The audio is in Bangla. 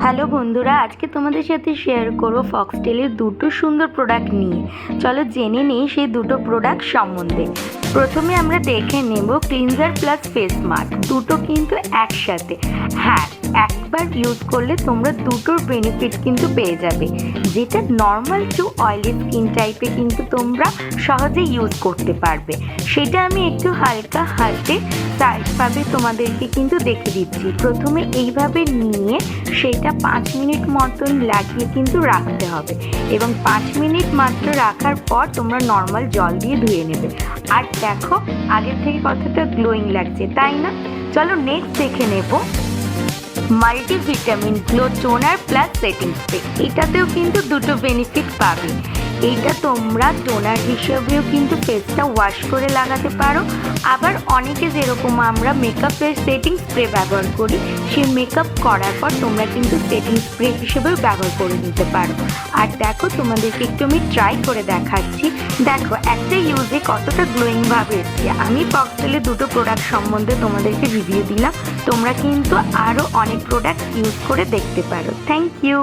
হ্যালো বন্ধুরা, আজকে তোমাদের সাথে শেয়ার করব ফক্সটেলের দুটো সুন্দর প্রোডাক্ট নিয়ে। চলো জেনে নিই সেই দুটো প্রোডাক্ট সম্বন্ধে। প্রথমে আমরা দেখে নেব ক্লিনজার প্লাস ফেস মাস্ক, দুটো কিন্তু একসাথে। হ্যাঁ, একবার ইউজ করলে তোমরা দুটোর বেনিফিট কিন্তু পেয়ে যাবে। যেটা নর্মাল টু অয়েলি স্কিন টাইপে কিন্তু তোমরা সহজে ইউজ করতে পারবে। সেটা আমি একটু হালকা হাতে সাইডভাবে তোমাদেরকে কিন্তু দেখে দিচ্ছি। প্রথমে এইভাবে নিয়ে সেটা 5 মিনিট মতন লাগিয়ে কিন্তু রাখতে হবে, এবং 5 মিনিট মাত্র রাখার পর তোমরা নর্মাল জল দিয়ে ধুয়ে নেবে। আর দেখো, আগের থেকে কতটা গ্লোয়িং লাগছে, তাই না? চলো নেক্সট দেখে নেব multivitamin glow toner plus setting spray. এটাতেও কিন্তু দুটো বেনিফিট পাবে। এইটা তোমরা টোনার হিসেবেও কিন্তু ফেসটা ওয়াশ করে লাগাতে পারো, আবার অনেকে যেরকম আমরা মেকআপের সেটিং স্প্রে ব্যবহার করি, সেই মেকআপ করার পর তোমরা কিন্তু সেটিং স্প্রে হিসেবেও ব্যবহার করে নিতে পারো। আর দেখো, তোমাদেরকে একটু আমি ট্রাই করে দেখাচ্ছি। দেখো একটা ইউজে কতটা গ্লোয়িং ভাবে এসছে। আমি ফক্সটেলের দুটো প্রোডাক্ট সম্বন্ধে তোমাদেরকে রিভিউ দিলাম। তোমরা কিন্তু আরও অনেক প্রোডাক্ট ইউজ করে দেখতে পারো। Thank you.